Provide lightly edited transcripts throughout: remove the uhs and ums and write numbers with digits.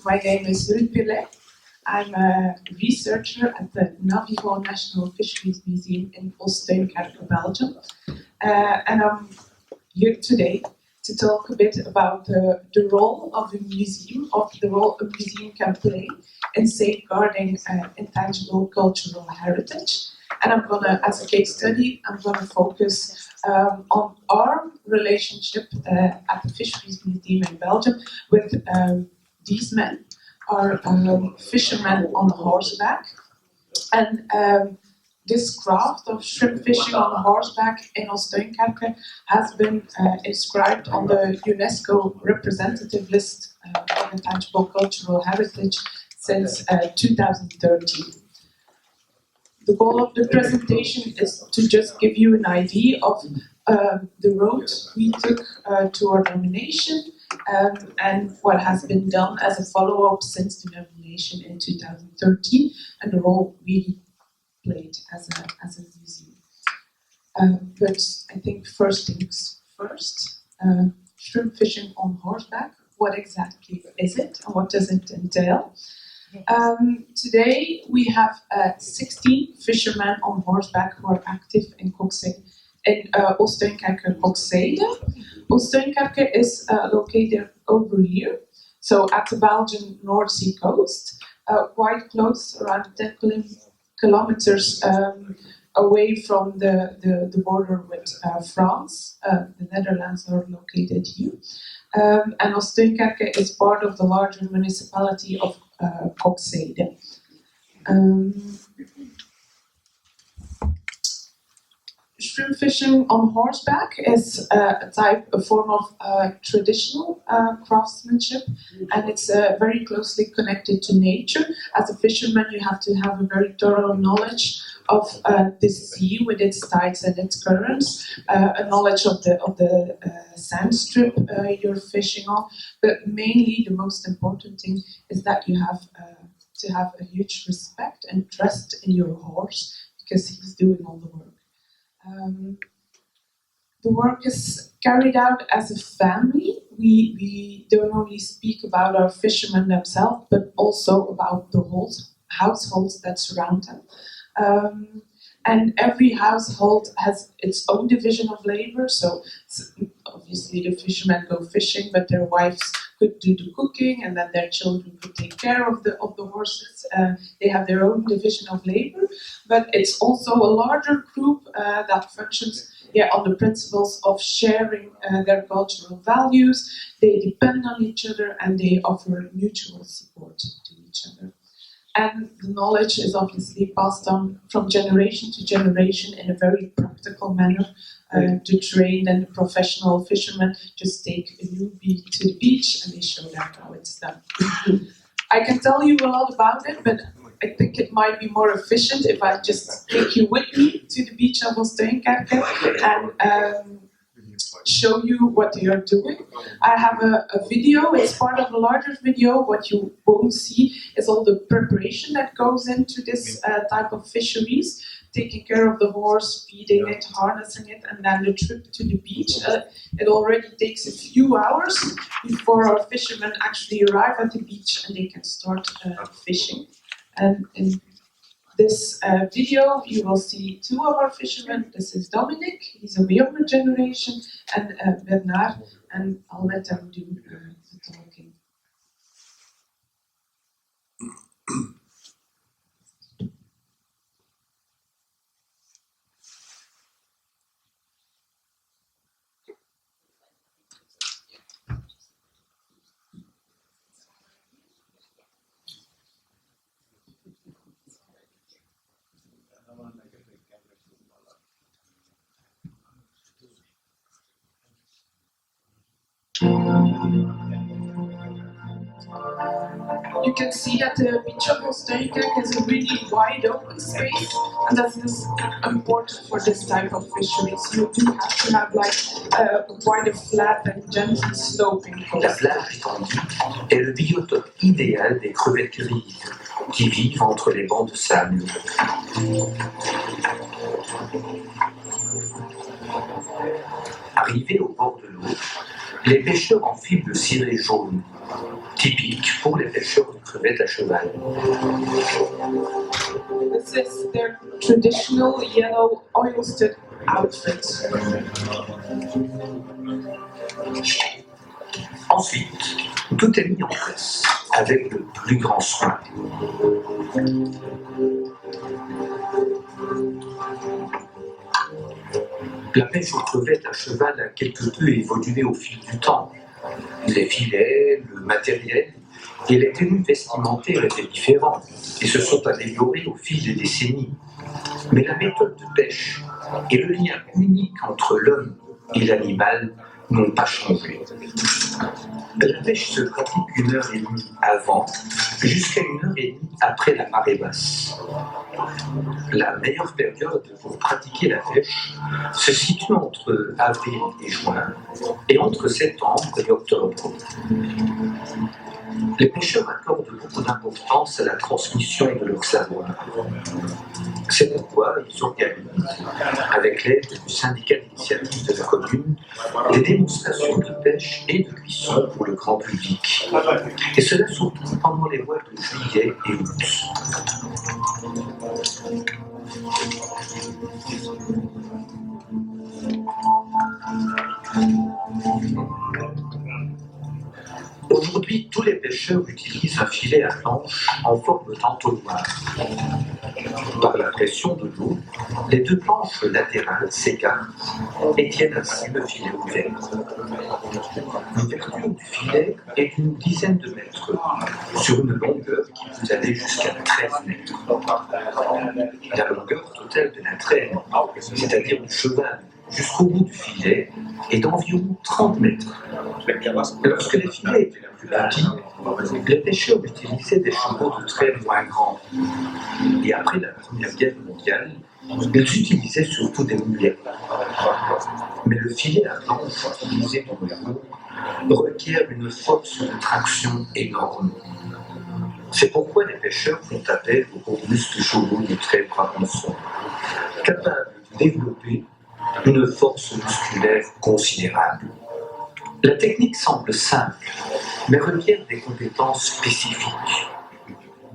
My name is Ruud Pillet. I'm a researcher at the Navigo National Fisheries Museum in Oost-Steenkerke, Belgium. And I'm here today to talk a bit about the role of a museum, of the role a museum can play in safeguarding intangible cultural heritage. And I'm gonna, as a case study, I'm gonna focus on our relationship at the Fisheries Museum in Belgium with these men, are fishermen on horseback. And this craft of shrimp fishing on horseback in Oost-Steenkerke has been inscribed on the UNESCO representative list of intangible cultural heritage since 2013. The goal of the presentation is to just give you an idea of the road we took to our nomination and what has been done as a follow-up since the nomination in 2013 and the role we played as a museum. But I think first things first, shrimp fishing on horseback, what exactly is it and what does it entail? Today we have 16 fishermen on horseback who are active in Oost-Steenkerke Kokzijde. Oost-Steenkerke is located over here, so at the Belgian North Sea coast, quite close, around 10 kilometers away from the border with France. The Netherlands are located here. And Oost-Steenkerke is part of the larger municipality of Kokzijde. Shrimp fishing on horseback is a form of traditional craftsmanship, and it's very closely connected to nature. As a fisherman, you have to have a very thorough knowledge of the sea with its tides and its currents, a knowledge of the sand strip you're fishing on, but mainly the most important thing is that you have to have a huge respect and trust in your horse because he's doing all the work. The work is carried out as a family. We don't only speak about our fishermen themselves, but also about the whole households that surround them. And every household has its own division of labor. So obviously the fishermen go fishing, but their wives could do the cooking, and then their children could take care of the horses. They have their own division of labor, but it's also a larger group that functions on the principles of sharing their cultural values. They depend on each other and they offer mutual support to each other. And the knowledge is obviously passed on from generation to generation in a very practical manner. To train and the professional fishermen just take a newbie to the beach and they show them how it's done. I can tell you a lot about it, but I think it might be more efficient if I just take you with me to the beach of Oost-Steenkerke and show you what they are doing. I have a video, it's part of a larger video. What you won't see is all the preparation that goes into this type of fisheries, taking care of the horse, feeding it, harnessing it, and then the trip to the beach. It already takes a few hours before our fishermen actually arrive at the beach and they can start fishing. And in this video, you will see two of our fishermen. This is Dominic, he's a younger generation, and Bernard, and I'll let them do the talking. You can see that the beach of Oost-Steenkerke is a really wide open space, and that is important for this type of fisheries. You do have to have quite a flat and gently sloping coast. La plage étendue est le biotope idéal des crevettes grises qui vivent entre les bancs de sable. Arrivés au bord de l'eau, les pêcheurs enfilent le ciré jaune, typique pour les pêcheurs de crevettes à cheval. This is their traditional yellow oilsted outfit. Ensuite, tout est mis en place avec le plus grand soin. La pêche aux crevettes à cheval a quelque peu évolué au fil du temps. Les filets, le matériel et les tenues vestimentaires étaient différents et se sont améliorés au fil des décennies. Mais la méthode de pêche et le lien unique entre l'homme et l'animal n'ont pas changé. La pêche se pratique 1h30 avant, jusqu'à 1h30 après la marée basse. La meilleure période pour pratiquer la pêche se situe entre avril et juin, et entre septembre et octobre. Les pêcheurs accordent beaucoup d'importance à la transmission de leur savoir. C'est pourquoi ils organisent, avec l'aide du syndicat d'initiative de la commune, des démonstrations de pêche et de cuisson pour le grand public. Et cela surtout pendant les mois de juillet et août. Aujourd'hui, tous les pêcheurs utilisent un filet à planche en forme d'entonnoir. Par la pression de l'eau, les deux planches latérales s'écartent et tiennent ainsi le filet ouvert. L'ouverture du filet est d'une dizaine de mètres, sur une longueur qui peut aller jusqu'à 13 mètres. La longueur totale de la traîne, c'est-à-dire du cheval jusqu'au bout du filet, est d'environ 30 mètres. Lorsque les filets étaient plus petits, les pêcheurs utilisaient des chevaux de trait moins grands. Et après la Première Guerre mondiale, ils utilisaient surtout des mulets. Mais le filet à planche utilisé pour le jour requiert une force de traction énorme. C'est pourquoi les pêcheurs font appel aux robustes chevaux de trait brabançons, capables de développer une force musculaire considérable. La technique semble simple, mais requiert des compétences spécifiques.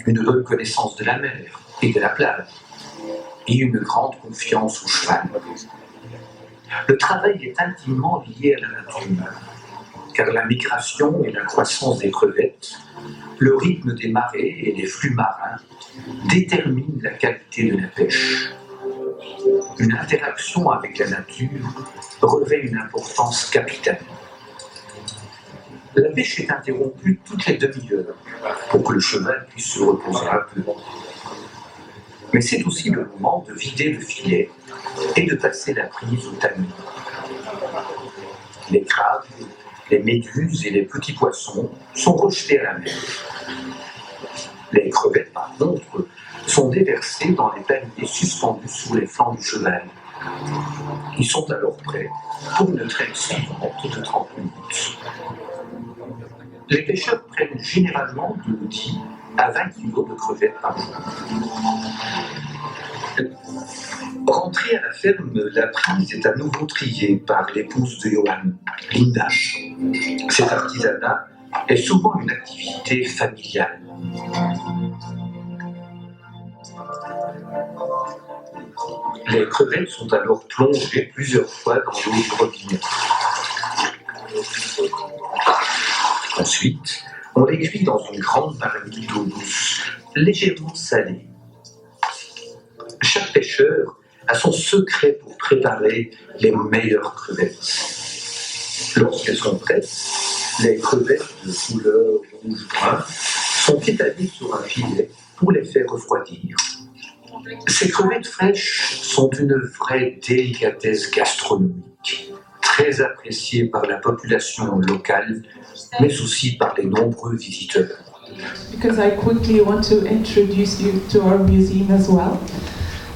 Une bonne connaissance de la mer et de la plage, et une grande confiance au cheval. Le travail est intimement lié à la nature, car la migration et la croissance des crevettes, le rythme des marées et les flux marins déterminent la qualité de la pêche. Une interaction avec la nature revêt une importance capitale. La pêche est interrompue toutes les demi-heures pour que le cheval puisse se reposer un peu. Mais c'est aussi le moment de vider le filet et de passer la prise au tamis. Les crabes, les méduses et les petits poissons sont rejetés à la mer. Les crevettes, par contre, sont déversées dans les paniers suspendus sur les flancs du cheval. Ils sont alors prêts pour une traîne suivante de 30 minutes. Les pêcheurs prennent généralement de 10 à 20 kg de crevettes par jour. Rentrée à la ferme, la prise est à nouveau triée par l'épouse de Johan, Linda. Cet artisanat est souvent une activité familiale. Les crevettes sont alors plongées plusieurs fois dans l'eau du robinet. Ensuite, on les cuit dans une grande marmite d'eau douce, légèrement salée. Chaque pêcheur a son secret pour préparer les meilleures crevettes. Lorsqu'elles sont prêtes, les crevettes de couleur rouge-brun sont étalées sur un filet pour les faire refroidir. Ces crevettes fraîches sont une vraie délicatesse gastronomique, très appréciée par la population locale, mais aussi par les nombreux visiteurs. Because I quickly want to introduce you to our museum as well.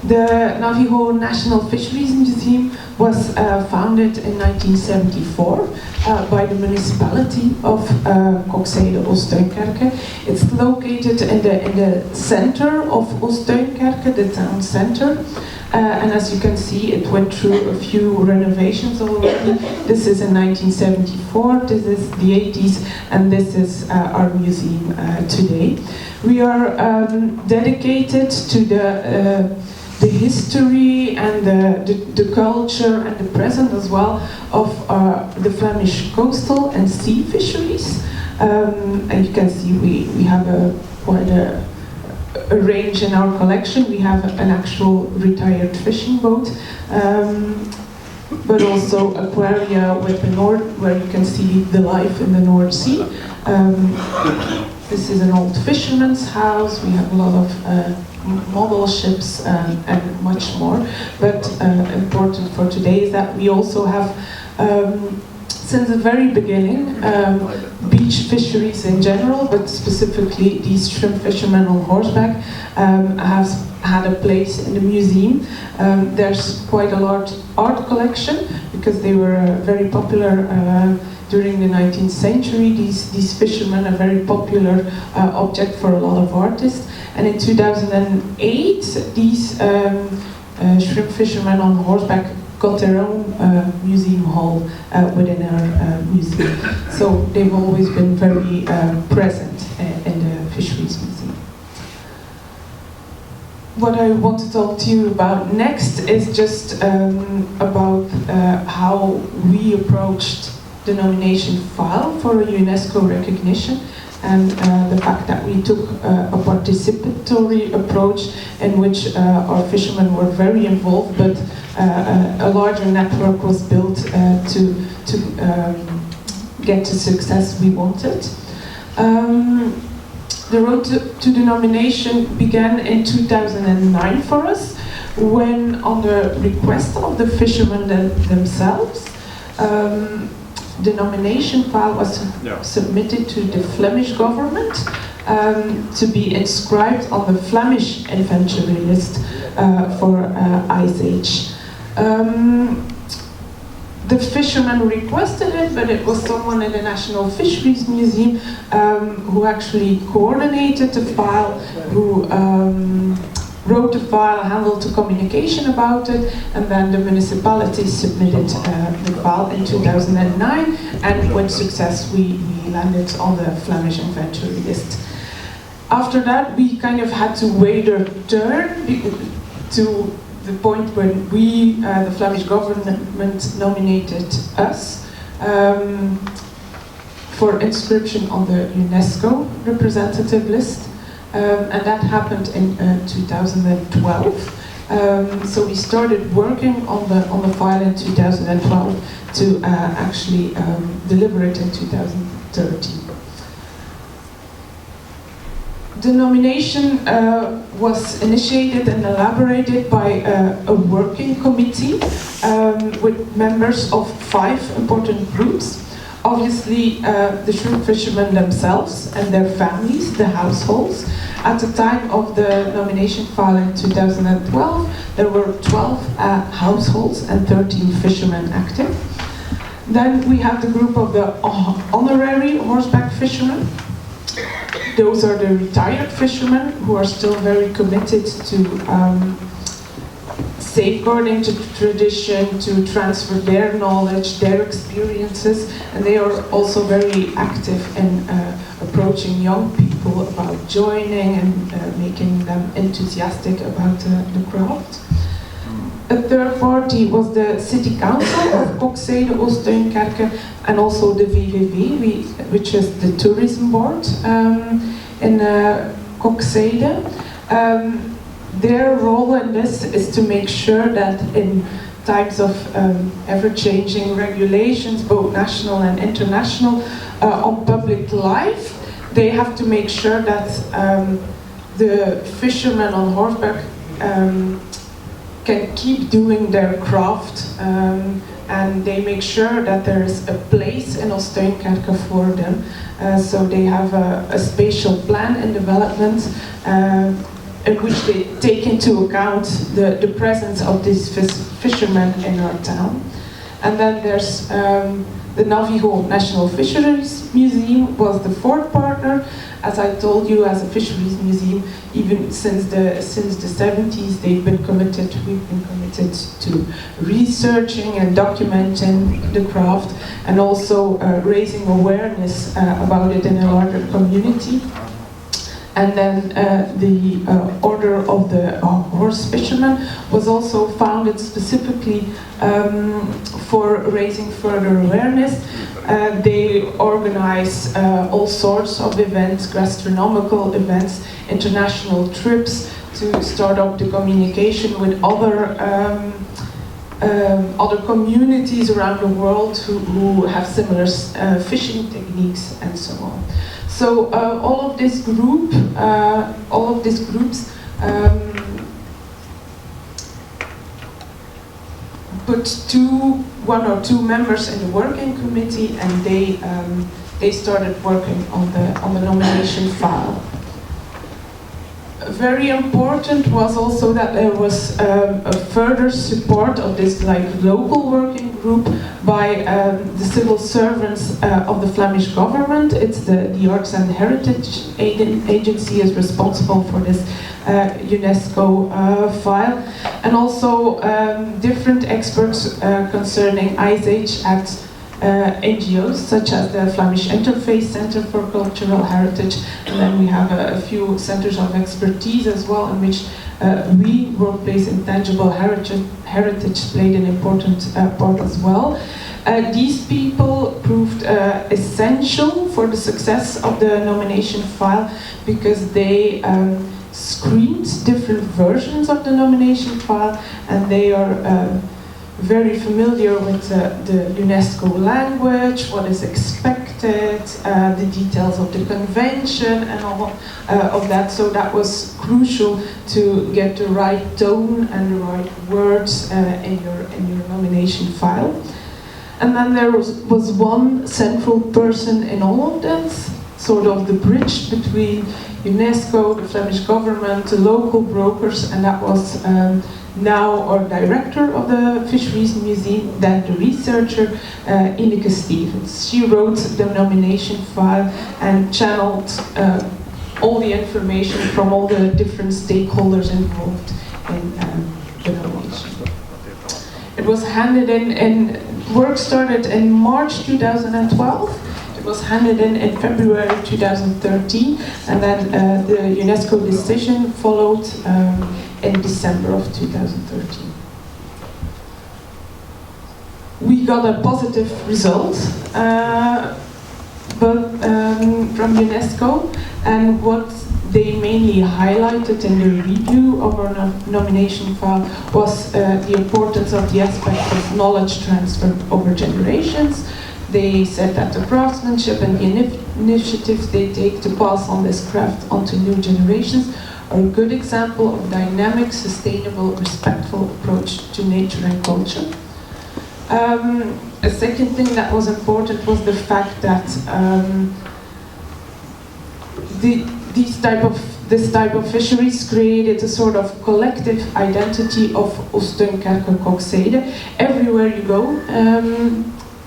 The Navajo National Fisheries Museum was founded in 1974 by the municipality of Kokzijde-Oostduinkerke. It's located in the center of Oostduinkerke, the town center. And as you can see, it went through a few renovations already. This is in 1974, this is the 80s, and this is our museum today. We are dedicated to the history and the culture and the present as well of the Flemish coastal and sea fisheries. And you can see we have quite a range in our collection. We have an actual retired fishing boat, but also aquaria with the North, where you can see the life in the North Sea. This is an old fisherman's house. We have a lot of model ships and much more. But important for today is that we also have, since the very beginning, beach fisheries in general, but specifically these shrimp fishermen on horseback has had a place in the museum. There's quite a large art collection because they were very popular during the 19th century. These fishermen are a very popular object for a lot of artists. And in 2008, these shrimp fishermen on horseback got their own museum hall within our museum. So they've always been very present in the Fisheries Museum. What I want to talk to you about next is just about how we approached the nomination file for a UNESCO recognition, and the fact that we took a participatory approach in which our fishermen were very involved, but a larger network was built to get the success we wanted. The road to the nomination began in 2009 for us, when on the request of the fishermen themselves, the nomination file was submitted to the Flemish government to be inscribed on the Flemish inventory list for Ice Age. The fishermen requested it, but it was someone in the National Fisheries Museum who actually coordinated the file, who wrote the file, handled the communication about it, and then the municipality submitted the file in 2009, and with success we landed on the Flemish inventory list. After that, we kind of had to wait our turn to the point when we, the Flemish government, nominated us for inscription on the UNESCO representative list. And that happened in 2012. So we started working on the file in 2012 to actually deliver it in 2013. The nomination was initiated and elaborated by a working committee with members of 5 important groups. Obviously, the shrimp fishermen themselves and their families, the households. At the time of the nomination file in 2012, there were 12 households and 13 fishermen active. Then we have the group of the honorary horseback fishermen. Those are the retired fishermen who are still very committed to safeguarding the tradition, to transfer their knowledge, their experiences, and they are also very active in approaching young people about joining and making them enthusiastic about the craft. A third party was the City Council of Kokzijde-Oostduinkerke and also the VVV, which is the tourism board in Kokzijde. Their role in this is to make sure that in times of ever-changing regulations, both national and international, on public life, they have to make sure that the fishermen on horseback can keep doing their craft, and they make sure that there is a place in Oostduinkerke for them. So they have a spatial plan in development in which they take into account the presence of these fishermen in our town. And then there's the Navajo National Fisheries Museum was the fourth partner. As I told you, as a fisheries museum, even since the 70s, we've been committed to researching and documenting the craft, and also raising awareness about it in a larger community. And then the Order of the Horse Fishermen was also founded specifically for raising further awareness. They organize all sorts of events, gastronomical events, international trips to start up the communication with other communities around the world who have similar fishing techniques and so on. So all of this groups put one or two members in the working committee, and they started working on the nomination file. Very important was also that there was a further support of this local working group by the civil servants of the Flemish government. It's the Arts and Heritage Agency is responsible for this UNESCO file, and also different experts concerning Ice Age at NGOs such as the Flemish Interface Center for Cultural Heritage, and then we have a few centers of expertise as well, in which we, Workplace Intangible Heritage, played an important part as well. These people proved essential for the success of the nomination file, because they screened different versions of the nomination file, and they are very familiar with the UNESCO language, what is expected, the details of the convention and all of that. So that was crucial to get the right tone and the right words in your nomination file. And then there was one central person in all of this, sort of the bridge between UNESCO, the Flemish government, the local brokers, and that was now our director of the Fisheries Museum, then the researcher, Ineke Stevens. She wrote the nomination file and channeled all the information from all the different stakeholders involved in the nomination. It was handed in work started in March 2012. It was handed in February 2013, and then the UNESCO decision followed in December of 2013. We got a positive result from UNESCO, and what they mainly highlighted in the review of our nomination file was the importance of the aspect of knowledge transfer over generations. They said that the craftsmanship and the initiatives they take to pass on this craft onto new generations are a good example of dynamic, sustainable, respectful approach to nature and culture. A second thing that was important was the fact that this type of fisheries created a sort of collective identity of Oostduinkerke Kokzijde. Everywhere you go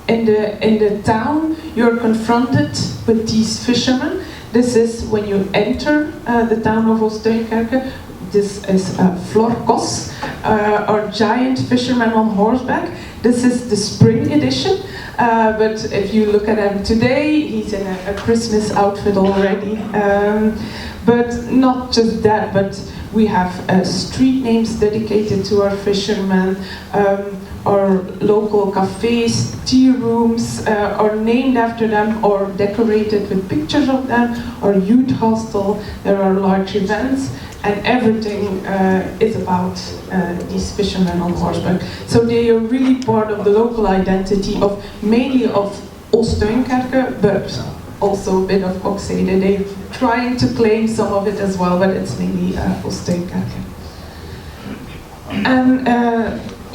in the town, you're confronted with these fishermen. This is when you enter the town of Oostduinkerke. This is Florkos, our giant fisherman on horseback. This is the spring edition, but if you look at him today, he's in a Christmas outfit already. But not just that, but we have street names dedicated to our fishermen. Our local cafes, tea rooms are named after them or decorated with pictures of them. Our youth hostel, there are large events, and everything is about these fishermen on horseback. So they are really part of the local identity of mainly of Oostduinkerke, but also a bit of Kokzijde. They're trying to claim some of it as well, but it's mainly Oostduinkerke. And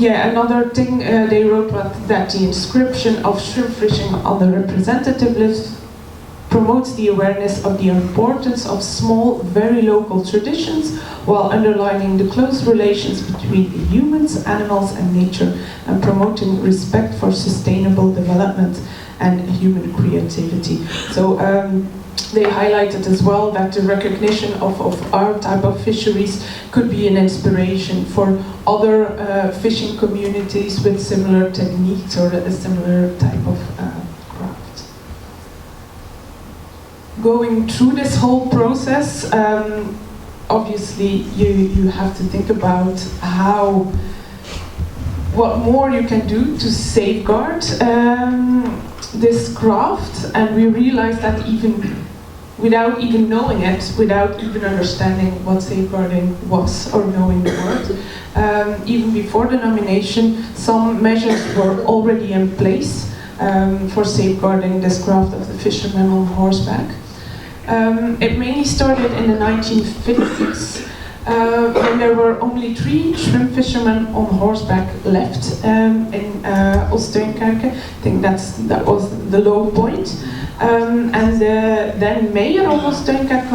another thing they wrote was that the inscription of shrimp fishing on the representative list promotes the awareness of the importance of small, very local traditions, while underlining the close relations between the humans, animals, and nature, and promoting respect for sustainable development and human creativity. So they highlighted as well that the recognition of our type of fisheries could be an inspiration for other fishing communities with similar techniques or a similar type of craft. Going through this whole process, obviously you have to think about what more you can do to safeguard this craft, and we realized that even without even knowing it, without even understanding what safeguarding was or knowing the word, even before the nomination, some measures were already in place for safeguarding this craft of the fisherman on horseback. It mainly started in the 1950s, when there were only 3 shrimp fishermen on horseback left in Ooststeenkerke. I think that was the low point. And the then mayor of Ooststeenkerke,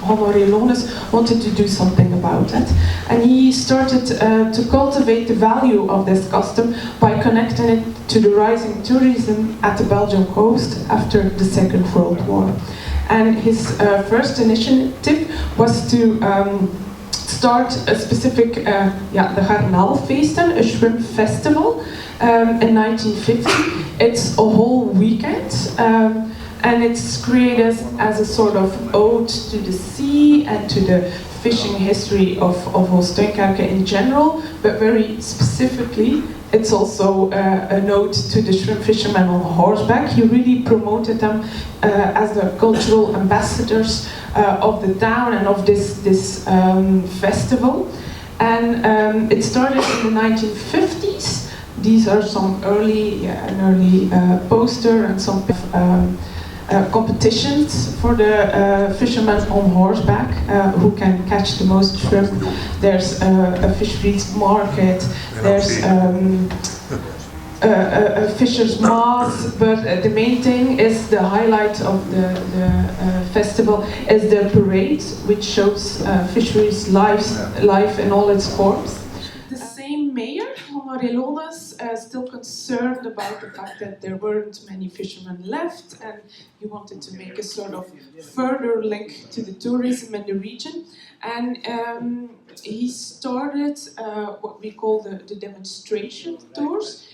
Honoré Lones, wanted to do something about it. And he started to cultivate the value of this custom by connecting it to the rising tourism at the Belgian coast after the Second World War. And his first initiative was to start a specific, the Garnaalfeesten, a shrimp festival, in 1950. It's a whole weekend, and it's created as a sort of ode to the sea and to the fishing history of Ooststeenkerke in general, but very specifically, it's also a note to the shrimp fishermen on horseback. He really promoted them as the cultural ambassadors of the town and of this festival. And it started in the 1950s. These are some early poster and some competitions for the fishermen on horseback who can catch the most shrimp. There's a fisheries market, there's a fisher's mass, but the main thing is the highlight of the festival is the parade, which shows fisheries life in all its forms. The same mayor, Honoré Lones, still concerned about the fact that there weren't many fishermen left, and he wanted to make a sort of further link to the tourism in the region. And he started what we call the demonstration tours,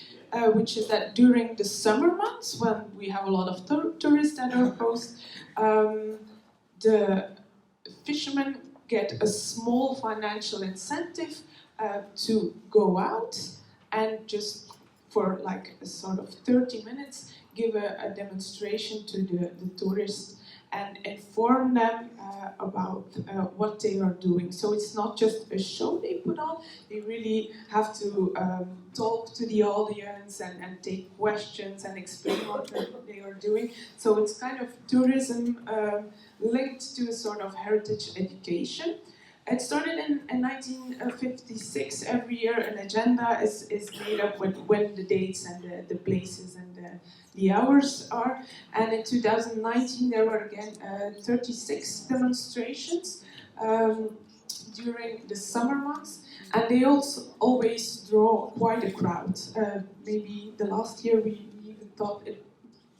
which is that during the summer months, when we have a lot of tourists at our coast, the fishermen get a small financial incentive to go out and just for like a sort of 30 minutes give a demonstration to the tourists and inform them about what they are doing. So it's not just a show they put on, they really have to talk to the audience and take questions and explain what they are doing. So it's kind of tourism linked to a sort of heritage education. It started in 1956. Every year an agenda is made up with when the dates and the places and the hours are. And in 2019 there were again 36 demonstrations during the summer months. And they also always draw quite a crowd. Maybe the last year we even thought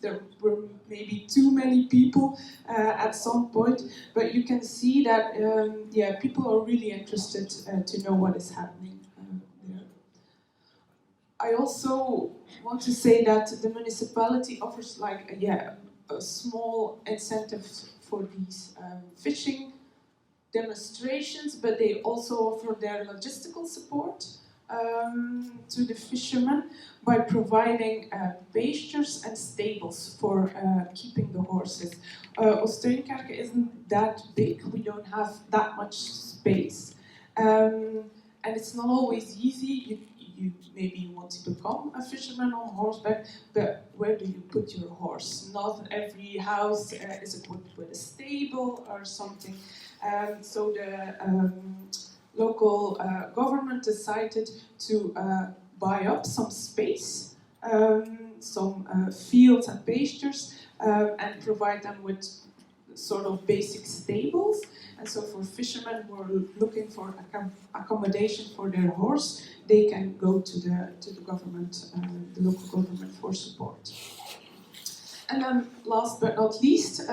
there were maybe too many people at some point, but you can see that people are really interested to know what is happening there. I also want to say that the municipality offers like a small incentive for these fishing demonstrations, but they also offer their logistical support to the fishermen by providing pastures and stables for keeping the horses. Ooststeenkerke isn't that big, we don't have that much space. And it's not always easy. You maybe want to become a fisherman on horseback, but where do you put your horse? Not every house is equipped with a stable or something. So the local government decided to buy up some space some fields and pastures and provide them with sort of basic stables. And so for fishermen who are looking for accommodation for their horse, they can go to the government, the local government for support. And then last but not least,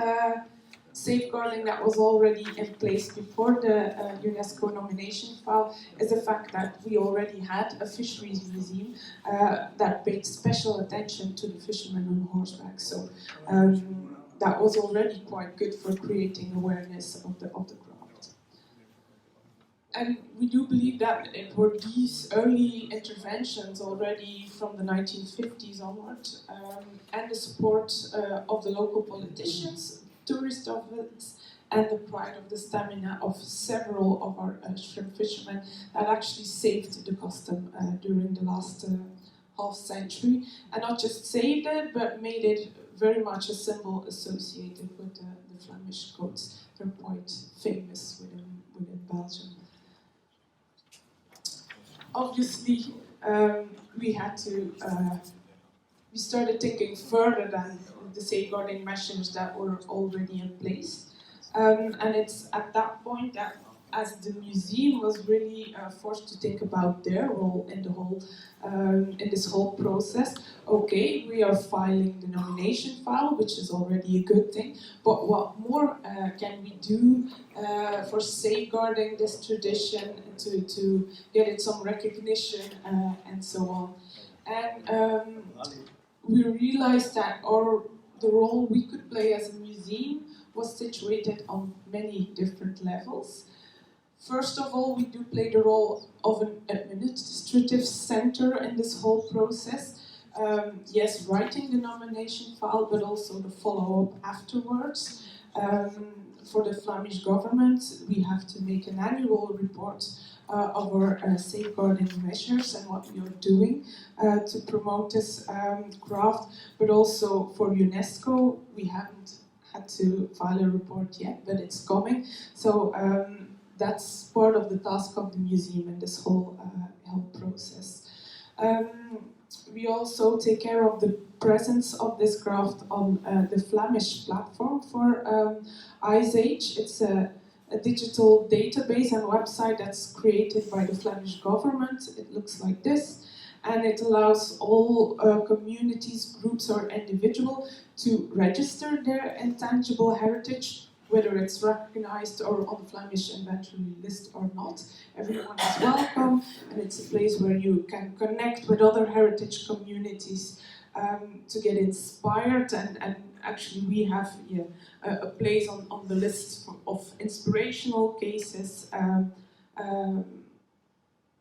safeguarding that was already in place before the UNESCO nomination file is the fact that we already had a fisheries museum that paid special attention to the fishermen on horseback. So that was already quite good for creating awareness of the craft. And we do believe that it were these early interventions already from the 1950s onward, and the support of the local politicians, tourist office, and the pride of the stamina of several of our shrimp fishermen that actually saved the custom during the last half century, and not just saved it, but made it very much a symbol associated with the Flemish coats. They're quite famous within Belgium. Obviously, we started thinking further than the safeguarding measures that were already in place. And it's at that point that, as the museum was really forced to think about their role in the whole, in this whole process. Okay, we are filing the nomination file, which is already a good thing, but what more can we do for safeguarding this tradition to get it some recognition and so on? And we realized that the role we could play as a museum was situated on many different levels. First of all, we do play the role of an administrative center in this whole process. Yes, writing the nomination file, but also the follow-up afterwards. For the Flemish government, we have to make an annual report of our safeguarding measures and what we are doing to promote this craft, but also for UNESCO, we haven't had to file a report yet, but it's coming. So that's part of the task of the museum in this whole process. We also take care of the presence of this craft on the Flemish platform for Ice Age. It's a digital database and website that's created by the Flemish government. It looks like this, and it allows all communities, groups or individuals to register their intangible heritage, whether it's recognized or on the Flemish inventory list or not. Everyone is welcome, and it's a place where you can connect with other heritage communities to get inspired, and actually we have a place on the list of inspirational cases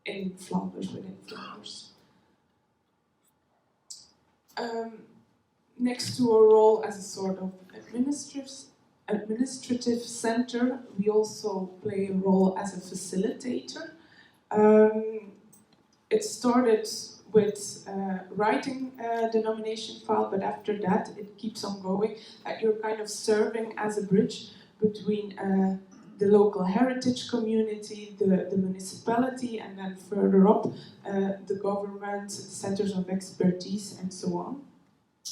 in Flanders, within Flanders. Next to our role as a sort of administrative center, we also play a role as a facilitator. It started with writing the nomination file, but after that it keeps on going. You're kind of serving as a bridge between the local heritage community, the municipality, and then further up the government, centers of expertise, and so on.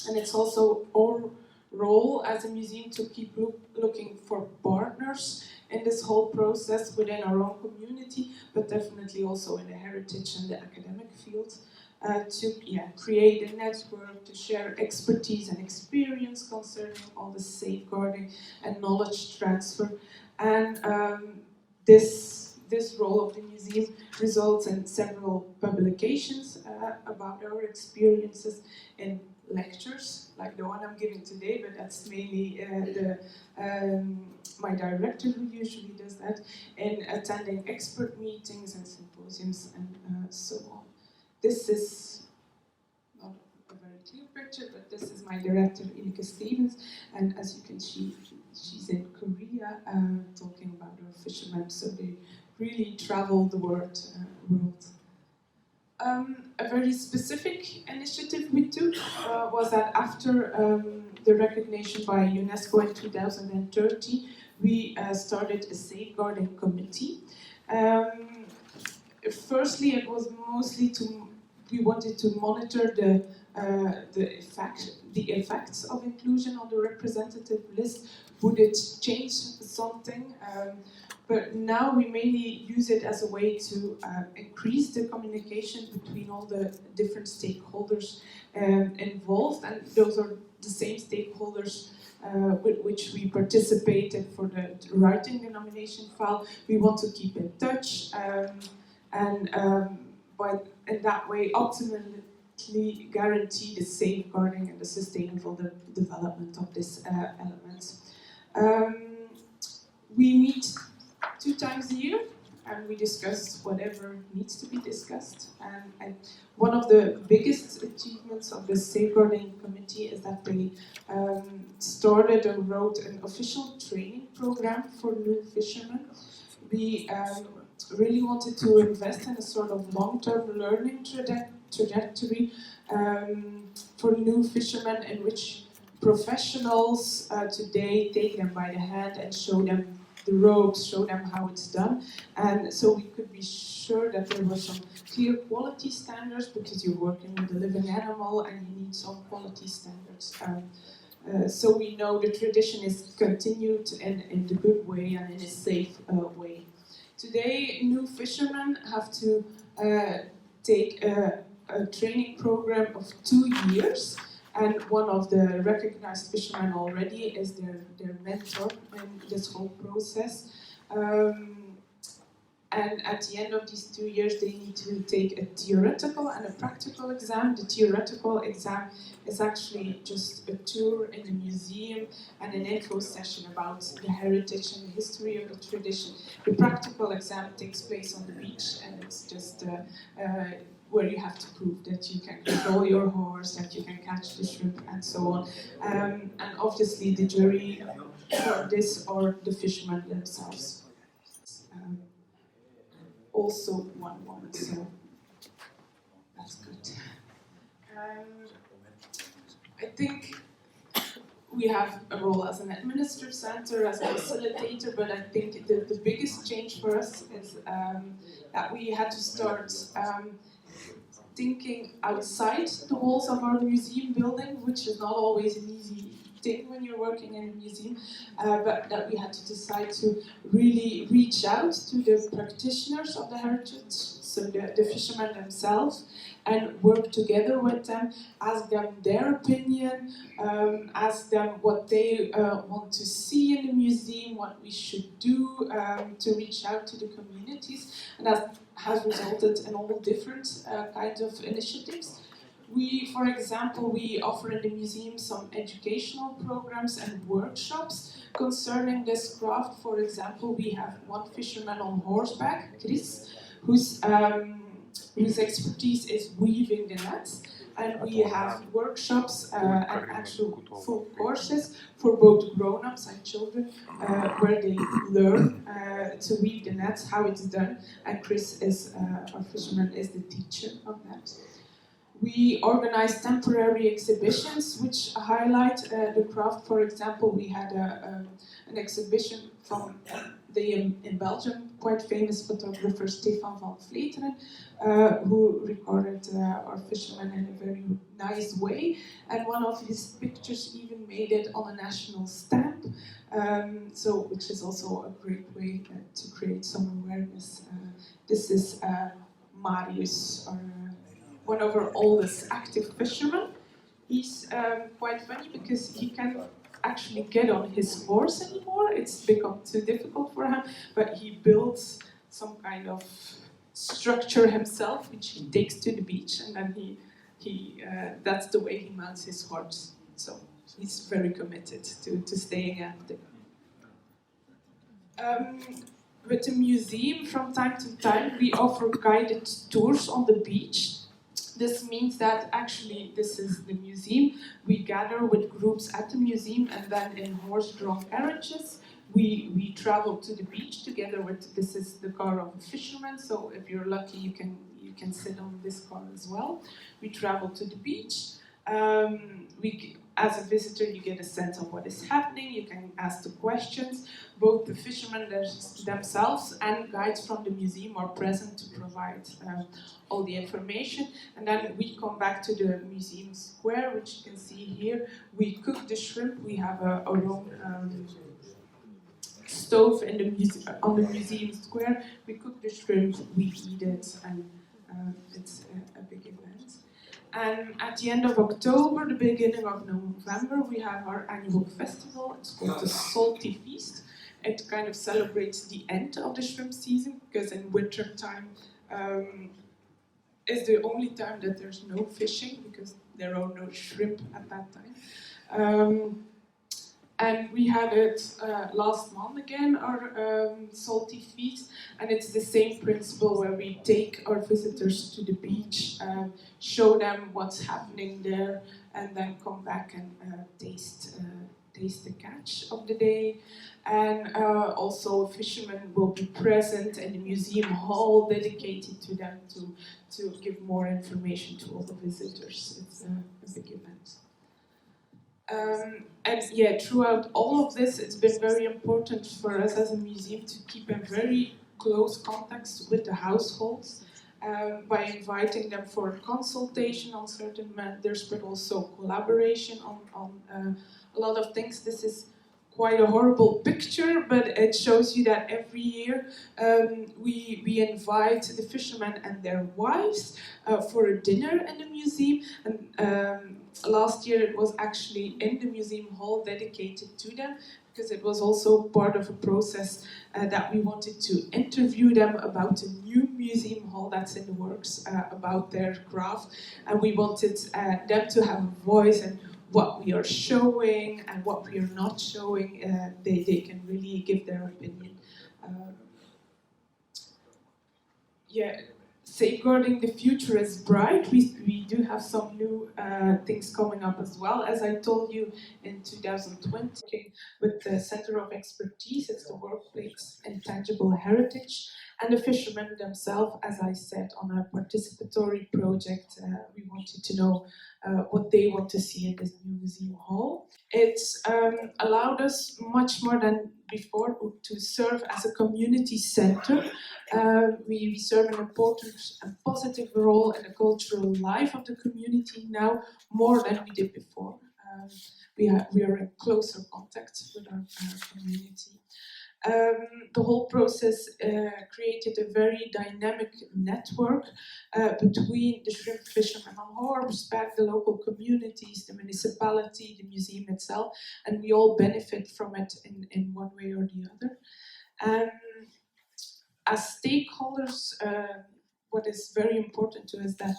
And it's also our role as a museum to keep looking for partners in this whole process within our own community, but definitely also in the heritage and the academic field, to create a network, to share expertise and experience concerning all the safeguarding and knowledge transfer. And this role of the museum results in several publications about our experiences in lectures, like the one I'm giving today, but that's mainly my director who usually does that, in attending expert meetings and symposiums and so on. This is not a very clear picture, but this is my director, Ineke Stevens, and as you can see, she's in Korea talking about her fishermen, so they really travel the world. A very specific initiative we took was that after the recognition by UNESCO in 2030, we started a safeguarding committee. Firstly, it was mostly we wanted to monitor the the effects of inclusion on the representative list. Would it change something? But now we mainly use it as a way to increase the communication between all the different stakeholders involved, and those are the same stakeholders with which we participated for the writing the nomination file. We want to keep in touch, and in that way ultimately guarantee the safeguarding and the sustainable development of this element. We meet 2 times a year, and we discuss whatever needs to be discussed. And one of the biggest achievements of the Safeguarding Committee is that they started and wrote an official training program for new fishermen. We really wanted to invest in a sort of long-term learning trajectory for new fishermen, in which professionals today take them by the hand and show them the ropes, show them how it's done, and so we could be sure that there were some clear quality standards, because you're working with a living animal and you need some quality standards. So we know the tradition is continued in the good way and in a safe way. Today, new fishermen have to take a training program of 2 years, and one of the recognized fishermen already is their mentor in this whole process. And at the end of these 2 years, they need to take a theoretical and a practical exam. The theoretical exam is actually just a tour in the museum and an info session about the heritage and the history of the tradition. The practical exam takes place on the beach, and it's just where you have to prove that you can control your horse, that you can catch the shrimp, and so on. And obviously, the jury for this are the fishermen themselves. Also one woman, so that's good. I think we have a role as an administrative center, as a facilitator, but I think the biggest change for us is that we had to start thinking outside the walls of our museum building, which is not always an easy thing when you're working in a museum, but that we had to decide to really reach out to the practitioners of the heritage, so the fishermen themselves, and work together with them, ask them their opinion, ask them what they want to see in the museum, what we should do to reach out to the communities, and that has resulted in all different kinds of initiatives. For example, we offer in the museum some educational programs and workshops concerning this craft. For example, we have one fisherman on horseback, Chris, whose expertise is weaving the nets. And we have workshops and actual full courses for both grown-ups and children, where they learn to weave the nets, how it's done. And Chris, our fisherman, is the teacher of that. We organize temporary exhibitions which highlight the craft. For example, we had an exhibition from in Belgium, quite famous photographer Stefan van Vleteren, who recorded our fishermen in a very nice way. And one of his pictures even made it on a national stamp, which is also a great way to create some awareness. This is Marius, one of our oldest active fishermen. He's quite funny because he can't actually get on his horse anymore. It's become too difficult for him, but he builds some kind of structure himself, which he takes to the beach, and then that's the way he mounts his horse. So he's very committed to staying active. With the museum, from time to time, we offer guided tours on the beach. This means that actually this is the museum. We gather with groups at the museum, and then in horse-drawn carriages, we travel to the beach together with, this is the car of a fisherman, so if you're lucky you can sit on this car as well. We travel to the beach. As a visitor, you get a sense of what is happening. You can ask the questions. Both the fishermen themselves and guides from the museum are present to provide all the information. And then we come back to the museum square, which you can see here. We cook the shrimp. We have our own stove in the on the museum square. We cook the shrimp, we eat it, and it's a big event. And at the end of October, the beginning of November, we have our annual festival. It's called the Salty Feast. It kind of celebrates the end of the shrimp season, because in winter time is the only time that there's no fishing, because there are no shrimp at that time. And we had it last month again, our Salty Feast, and it's the same principle where we take our visitors to the beach, show them what's happening there, and then come back and taste the catch of the day. And also fishermen will be present in the museum hall dedicated to them to give more information to all the visitors. It's a big event. And yeah, throughout all of this, it's been very important for us as a museum to keep in very close contact with the households by inviting them for consultation on certain matters, but also collaboration on a lot of things. This is quite a horrible picture, but it shows you that every year we invite the fishermen and their wives for a dinner in the museum. And last year it was actually in the museum hall dedicated to them, because it was also part of a process that we wanted to interview them about a new museum hall that's in the works, about their craft, and we wanted them to have a voice and what we are showing and what we are not showing. They can really give their opinion. Yeah. Safeguarding the future is bright. We do have some new things coming up as well. As I told you, in 2020, with the Center of Expertise, it's the Workplace Intangible Heritage, and the fishermen themselves, as I said, on a participatory project, we wanted to know what they want to see in this new museum hall. It's allowed us much more than before to serve as a community center. We serve an important and positive role in the cultural life of the community now, more than we did before. We are in closer contact with our community. The whole process created a very dynamic network between the shrimp fishermen on horseback, the local communities, the municipality, the museum itself, and we all benefit from it in one way or the other. As stakeholders, what is very important to us is that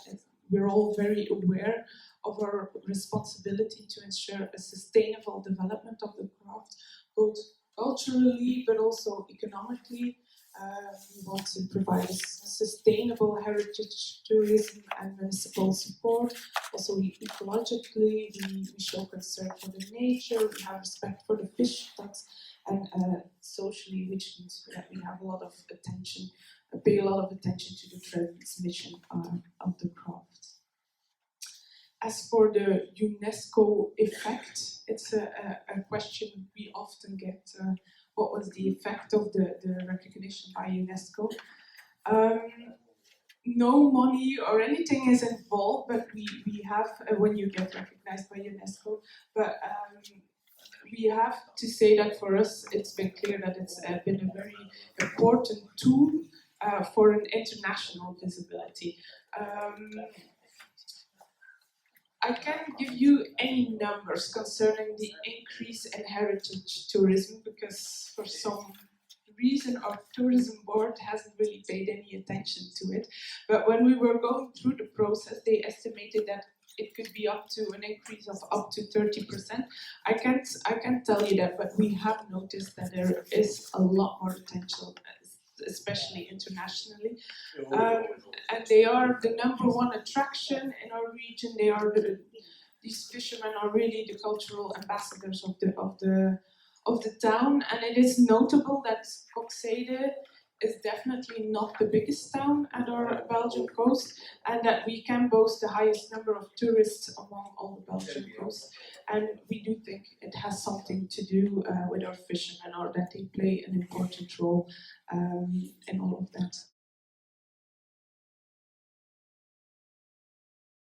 we're all very aware of our responsibility to ensure a sustainable development of the craft, both culturally but also economically. We want to provide sustainable heritage tourism and municipal support. Also, ecologically, we show concern for the nature, we have respect for the fish stocks, and socially, which means that we have a lot of attention, pay a lot of attention to the transmission of the craft. As for the UNESCO effect, it's a question we often get. What was the effect of the recognition by UNESCO? No money or anything is involved, but we have, when you get recognized by UNESCO, but we have to say that for us, it's been clear that it's been a very important tool for an international visibility. I can't give you any numbers concerning the increase in heritage tourism, because for some reason our tourism board hasn't really paid any attention to it. But when we were going through the process, they estimated that it could be up to an increase of up to 30%. I can't tell you that, but we have noticed that there is a lot more potential, especially internationally. And they are the number one attraction in our region. These fishermen are really the cultural ambassadors of the town, and it is notable that Kokzijde is definitely not the biggest town at our Belgian coast, and that we can boast the highest number of tourists among all the Belgian coasts. And we do think it has something to do with our fishermen, or that they play an important role in all of that.